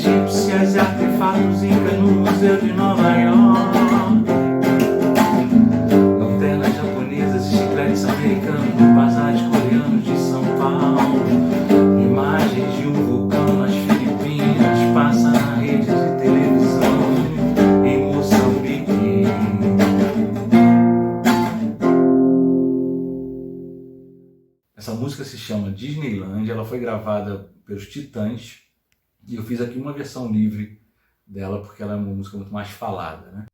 egípcias e artefatos incas no Museu de Nova York. Lanternas japonesas e chicletes americanos nos bazares coreanos de São Paulo. Imagens de um vulcão nas Filipinas passa na rede de televisão em Moçambique. Essa música se chama Disneylandia, ela foi gravada pelos Titãs e eu fiz aqui uma versão livre dela porque ela é uma música muito mais falada, né?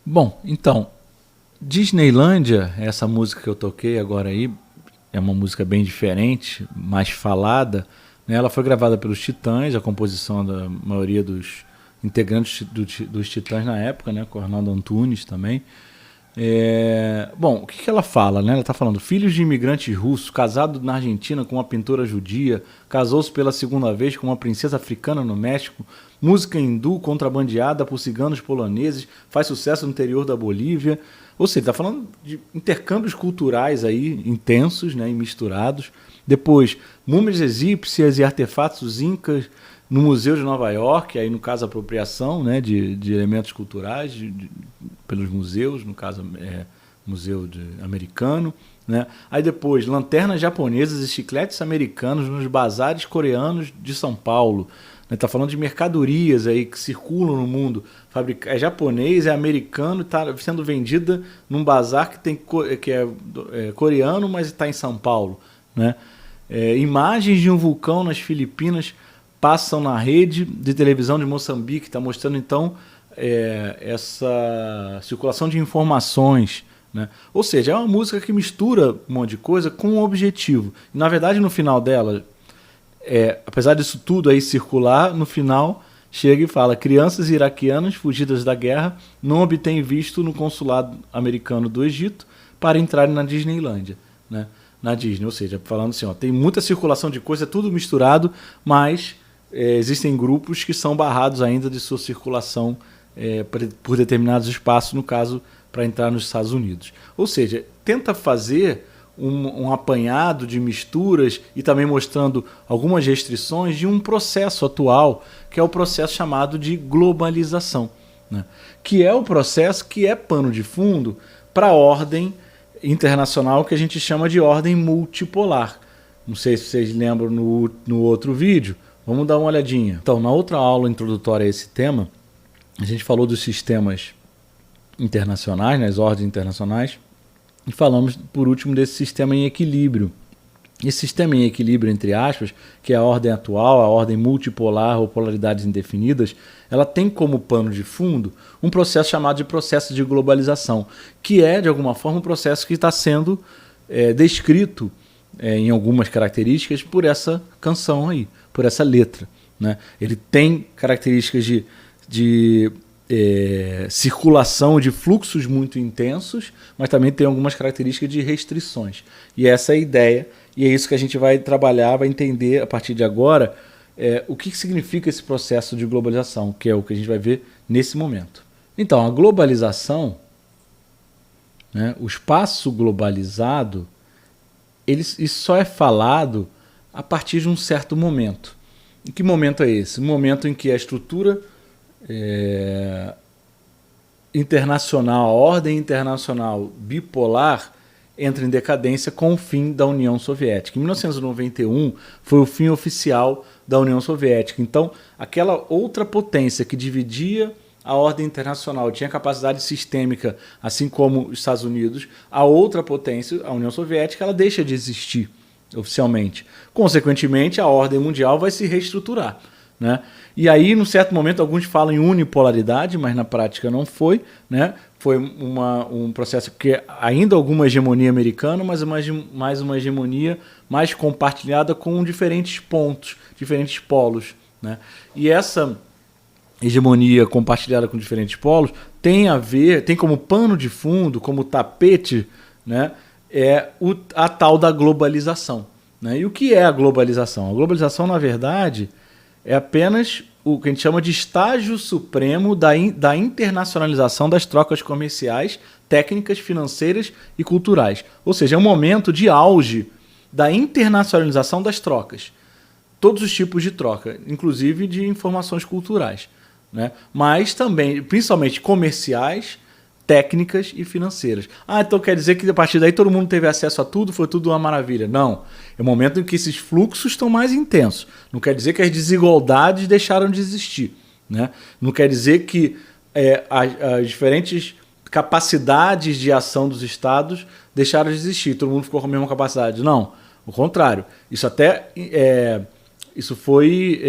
Bom, então, Disneylandia, essa música que eu toquei agora aí, é uma música bem diferente, mais falada, né? Ela foi gravada pelos Titãs, a composição da maioria dos integrantes dos Titãs na época, né? Com Arnaldo Antunes também. Bom, o que ela fala, né? Ela está falando: filhos de imigrantes russos, casado na Argentina com uma pintora judia, casou-se pela segunda vez com uma princesa africana no México, música hindu contrabandeada por ciganos poloneses, faz sucesso no interior da Bolívia. Ou seja, está falando de intercâmbios culturais aí intensos, né, e misturados. Depois, múmias egípcias e artefatos incas no Museu de Nova York, aí no caso apropriação, né, de elementos culturais pelos museus, no caso museu americano, né? Aí depois, lanternas japonesas e chicletes americanos nos bazares coreanos de São Paulo. Está falando de mercadorias aí que circulam no mundo. É japonês, é americano, está sendo vendida num bazar que é coreano, mas está em São Paulo, né? Imagens de um vulcão nas Filipinas passam na rede de televisão de Moçambique, está mostrando então essa circulação de informações, né? Ou seja, é uma música que mistura um monte de coisa com um objetivo. E, na verdade, no final dela, apesar disso tudo aí circular, no final chega e fala: crianças iraquianas fugidas da guerra não obtêm visto no consulado americano do Egito para entrarem na Disneylândia, né? Na Disney, ou seja, falando assim, tem muita circulação de coisa, tudo misturado, mas existem grupos que são barrados ainda de sua circulação por determinados espaços, no caso, para entrar nos Estados Unidos. Ou seja, tenta fazer um apanhado de misturas e também mostrando algumas restrições de um processo atual, que é o processo chamado de globalização, né? Que é o processo que é pano de fundo para a ordem internacional que a gente chama de ordem multipolar. Não sei se vocês lembram no outro vídeo, vamos dar uma olhadinha. Então, na outra aula introdutória a esse tema, a gente falou dos sistemas internacionais, nas ordens internacionais, e falamos, por último, desse sistema em equilíbrio. Esse sistema em equilíbrio, entre aspas, que é a ordem atual, a ordem multipolar ou polaridades indefinidas, ela tem como pano de fundo um processo chamado de processo de globalização, que é, de alguma forma, um processo que está sendo descrito em algumas características por essa canção aí, por essa letra, né? Ele tem características de circulação de fluxos muito intensos, mas também tem algumas características de restrições. E essa é a ideia, e é isso que a gente vai trabalhar, vai entender a partir de agora o que significa esse processo de globalização, que é o que a gente vai ver nesse momento. Então, a globalização, né, o espaço globalizado, isso só é falado a partir de um certo momento. E que momento é esse? Um momento em que a estrutura internacional, a ordem internacional bipolar entra em decadência com o fim da União Soviética. Em 1991 foi o fim oficial da União Soviética. Então, aquela outra potência que dividia a ordem internacional, tinha capacidade sistêmica, assim como os Estados Unidos, a outra potência, a União Soviética, ela deixa de existir oficialmente. Consequentemente, a ordem mundial vai se reestruturar, né? E aí, num certo momento, alguns falam em unipolaridade, mas na prática não foi, né? Foi um processo que ainda alguma hegemonia americana, mas mais uma hegemonia mais compartilhada com diferentes pontos, diferentes polos, né? E essa hegemonia compartilhada com diferentes polos tem como pano de fundo, como tapete, né? A tal da globalização, né? E o que é a globalização? A globalização, na verdade, é apenas o que a gente chama de estágio supremo da internacionalização das trocas comerciais, técnicas, financeiras e culturais. Ou seja, é um momento de auge da internacionalização das trocas. Todos os tipos de troca, inclusive de informações culturais, né? Mas também, principalmente comerciais, técnicas e financeiras. Então quer dizer que a partir daí todo mundo teve acesso a tudo, foi tudo uma maravilha. Não. É o momento em que esses fluxos estão mais intensos. Não quer dizer que as desigualdades deixaram de existir, né? Não quer dizer que as diferentes capacidades de ação dos estados deixaram de existir. Todo mundo ficou com a mesma capacidade. Não. Ao contrário. Isso foi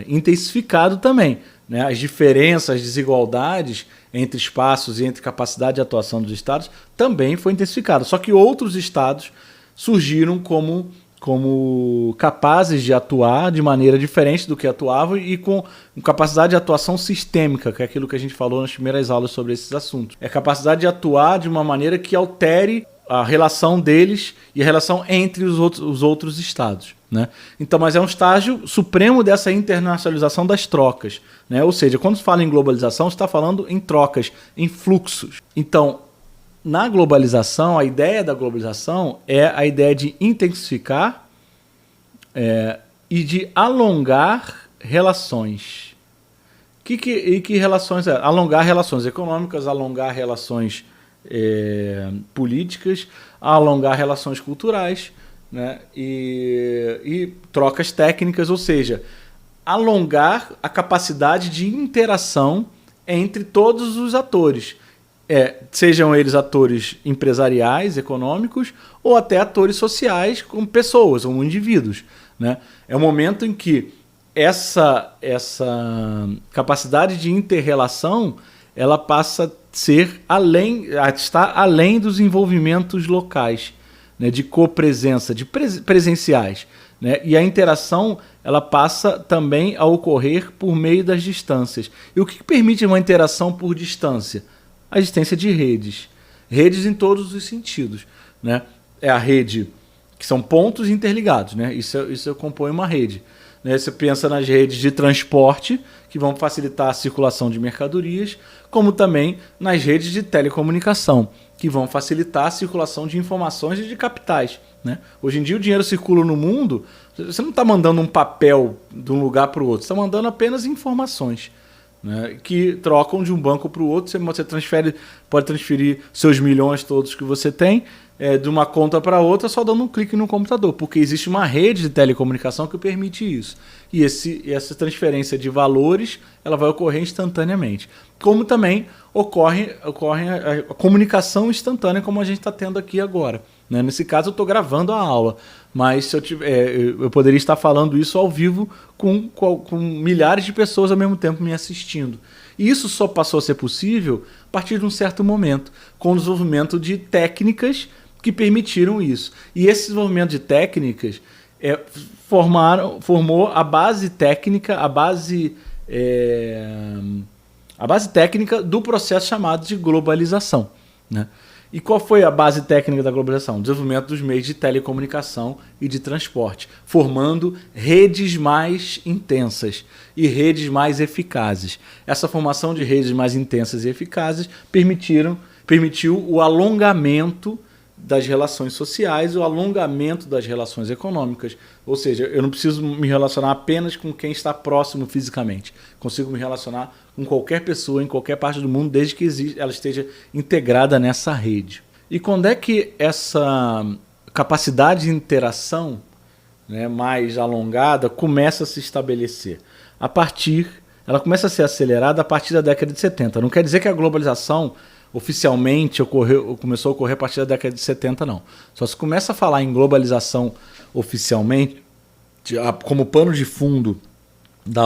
intensificado também, né? As diferenças, as desigualdades entre espaços e entre capacidade de atuação dos estados também foi intensificado. Só que outros estados surgiram como capazes de atuar de maneira diferente do que atuavam e com capacidade de atuação sistêmica, que é aquilo que a gente falou nas primeiras aulas sobre esses assuntos. É a capacidade de atuar de uma maneira que altere a relação deles e a relação entre os outros estados, né? Então, mas é um estágio supremo dessa internacionalização das trocas, né? Ou seja, quando se fala em globalização, você está falando em trocas, em fluxos. Então, na globalização, a ideia da globalização é a ideia de intensificar e de alongar relações. Que relações é? Alongar relações econômicas, alongar relações políticas, alongar relações culturais, né? E trocas técnicas, ou seja, alongar a capacidade de interação entre todos os atores, sejam eles atores empresariais, econômicos, ou até atores sociais, como pessoas, como indivíduos, né? É o momento em que essa capacidade de inter-relação ela passa a estar além dos envolvimentos locais, né, de copresença, de presenciais, né, e a interação ela passa também a ocorrer por meio das distâncias. E o que permite uma interação por distância? A existência de redes. Redes em todos os sentidos, né? É a rede que são pontos interligados, né? Isso compõe uma rede. Né? Você pensa nas redes de transporte, que vão facilitar a circulação de mercadorias, como também nas redes de telecomunicação, que vão facilitar a circulação de informações e de capitais, né? Hoje em dia o dinheiro circula no mundo, você não está mandando um papel de um lugar para o outro, você está mandando apenas informações, né, que trocam de um banco para o outro. Você pode transferir seus milhões todos que você tem de uma conta para outra só dando um clique no computador, porque existe uma rede de telecomunicação que permite isso. E essa transferência de valores ela vai ocorrer instantaneamente. Como também ocorre a comunicação instantânea, como a gente está tendo aqui agora, né? Nesse caso eu estou gravando a aula, mas se eu poderia estar falando isso ao vivo com milhares de pessoas ao mesmo tempo me assistindo. E isso só passou a ser possível a partir de um certo momento, com o desenvolvimento de técnicas que permitiram isso. E esse desenvolvimento de técnicas formou a base técnica, a base técnica do processo chamado de globalização, né? E qual foi a base técnica da globalização? O desenvolvimento dos meios de telecomunicação e de transporte, formando redes mais intensas e redes mais eficazes. Essa formação de redes mais intensas e eficazes permitiu o alongamento das relações sociais, o alongamento das relações econômicas. Ou seja, eu não preciso me relacionar apenas com quem está próximo fisicamente. Consigo me relacionar com qualquer pessoa em qualquer parte do mundo, desde que ela esteja integrada nessa rede. E quando é que essa capacidade de interação, né, mais alongada começa a se estabelecer? Ela começa a ser acelerada a partir da década de 70. Não quer dizer que a globalização oficialmente começou a ocorrer a partir da década de 70, não. Só se começa a falar em globalização oficialmente, como pano de fundo da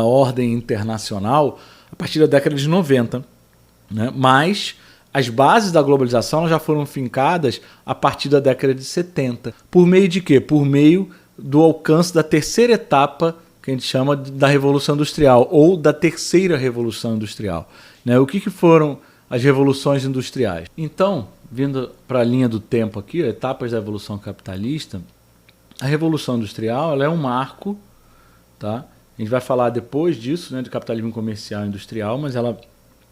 ordem internacional, a partir da década de 90. Né? Mas as bases da globalização já foram fincadas a partir da década de 70. Por meio de quê? Por meio do alcance da terceira etapa, que a gente chama da Revolução Industrial, ou da Terceira Revolução Industrial. Né? O que foram as revoluções industriais? Então, vindo para a linha do tempo aqui, etapas da evolução capitalista, a Revolução Industrial ela é um marco, tá, A gente vai falar depois disso, né, de capitalismo comercial e industrial, mas ela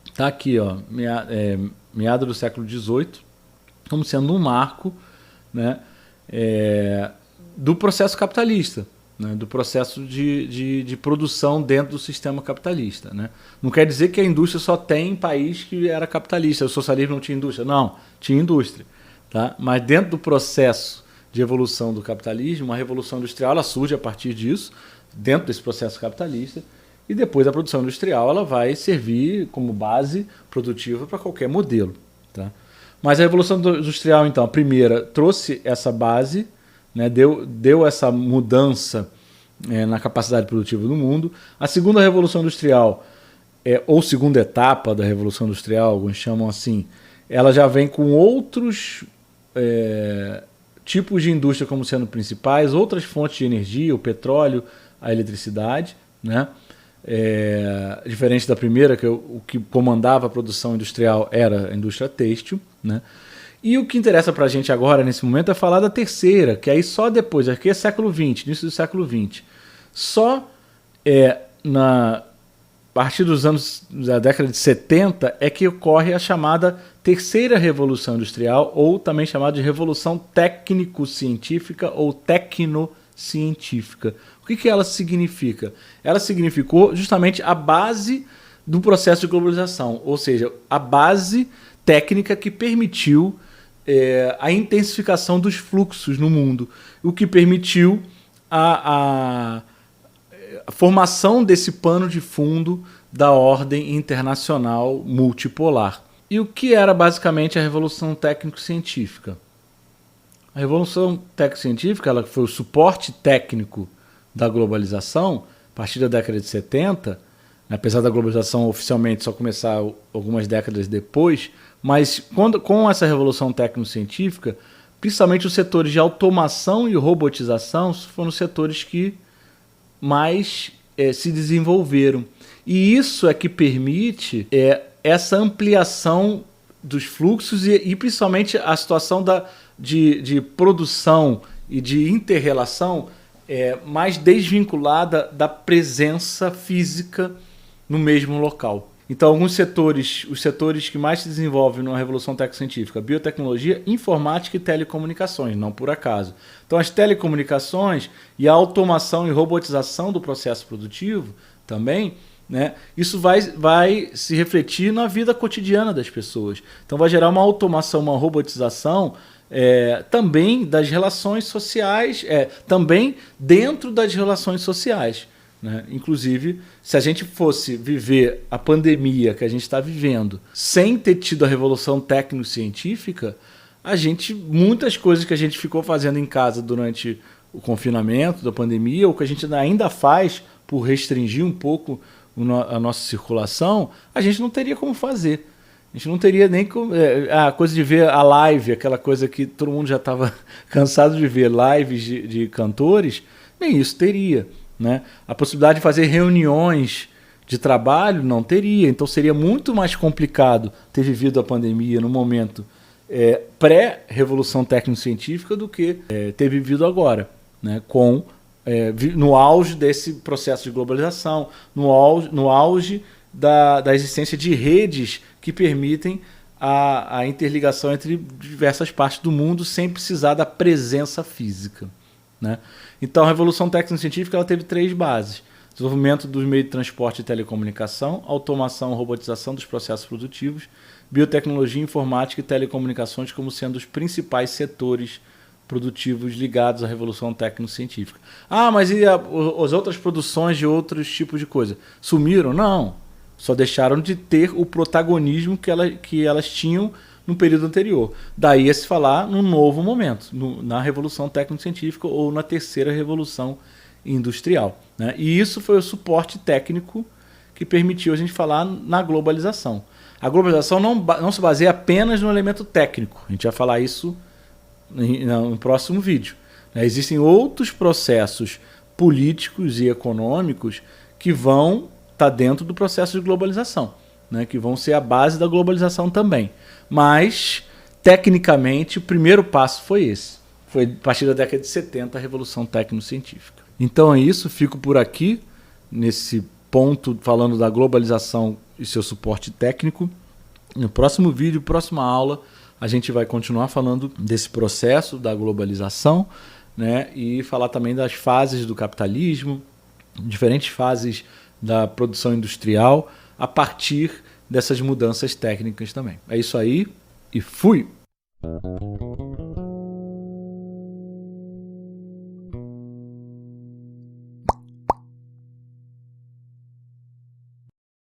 está aqui, ó, meada do século XVIII, como sendo um marco, né, do processo capitalista, né, do processo de produção dentro do sistema capitalista. Né? Não quer dizer que a indústria só tem em país que era capitalista, o socialismo não tinha indústria. Não, tinha indústria. Tá? Mas dentro do processo de evolução do capitalismo, a revolução industrial ela surge a partir disso, dentro desse processo capitalista, e depois a produção industrial ela vai servir como base produtiva para qualquer modelo. Tá? Mas a revolução industrial, então, a primeira, trouxe essa base, né, deu essa mudança na capacidade produtiva do mundo. A segunda revolução industrial, ou segunda etapa da revolução industrial, alguns chamam assim, ela já vem com outros tipos de indústria como sendo principais, outras fontes de energia, o petróleo, a eletricidade, né? Diferente da primeira, que o que comandava a produção industrial era a indústria têxtil, né? E o que interessa para a gente agora, nesse momento, é falar da terceira, que aí só depois, aqui é século XX, início do século XX. Só a partir da década de 70 é que ocorre a chamada terceira revolução industrial, ou também chamada de revolução técnico-científica ou tecnocientífica. O que ela significa? Ela significou justamente a base do processo de globalização, ou seja, a base técnica que permitiu a intensificação dos fluxos no mundo, o que permitiu a formação desse pano de fundo da ordem internacional multipolar. E o que era basicamente a Revolução Técnico-Científica? A Revolução Técnico-Científica ela foi o suporte técnico da globalização a partir da década de 70, apesar da globalização oficialmente só começar algumas décadas depois, mas com essa Revolução Técnico-Científica, principalmente os setores de automação e robotização foram os setores que mais se desenvolveram. E isso é que permite essa ampliação dos fluxos e principalmente a situação de produção e de inter-relação mais desvinculada da presença física no mesmo local. Então, alguns setores, os setores que mais se desenvolvem na Revolução Técnico-Científica, biotecnologia, informática e telecomunicações, não por acaso. Então, as telecomunicações e a automação e robotização do processo produtivo também, né, isso vai se refletir na vida cotidiana das pessoas. Então, vai gerar uma automação, uma robotização também das relações sociais, também dentro das relações sociais. Né? Inclusive, se a gente fosse viver a pandemia que a gente está vivendo sem ter tido a revolução técnico-científica, muitas coisas que a gente ficou fazendo em casa durante o confinamento da pandemia, ou que a gente ainda faz por restringir um pouco a nossa circulação, a gente não teria como fazer. A gente não teria nem a coisa de ver a live, aquela coisa que todo mundo já estava cansado de ver, lives de cantores, nem isso teria. Né? A possibilidade de fazer reuniões de trabalho não teria, então seria muito mais complicado ter vivido a pandemia no momento pré-revolução técnico-científica do que ter vivido agora, né? No auge desse processo de globalização, no auge da existência de redes que permitem a interligação entre diversas partes do mundo sem precisar da presença física. Né? Então, a Revolução Técnico-Científica ela teve 3 bases. Desenvolvimento dos meios de transporte e telecomunicação, automação e robotização dos processos produtivos, biotecnologia, informática e telecomunicações como sendo os principais setores produtivos ligados à Revolução Técnico-Científica. Ah, mas e as outras produções de outros tipos de coisa? Sumiram? Não. Só deixaram de ter o protagonismo que elas tinham no período anterior. Daí a se falar num novo momento, na Revolução Técnico-Científica ou na terceira Revolução Industrial. Né? E isso foi o suporte técnico que permitiu a gente falar na globalização. A globalização não se baseia apenas no elemento técnico. A gente vai falar isso no próximo vídeo. Né? Existem outros processos políticos e econômicos que vão estar dentro do processo de globalização, né? Que vão ser a base da globalização também. Mas, tecnicamente, o primeiro passo foi esse. Foi a partir da década de 70 a Revolução Técnico-Científica. Então é isso, fico por aqui. nesse ponto falando da globalização e seu suporte técnico. No próximo vídeo, próxima aula, a gente vai continuar falando desse processo da globalização, né, e falar também das fases do capitalismo, diferentes fases da produção industrial a partir dessas mudanças técnicas também. É isso aí e fui!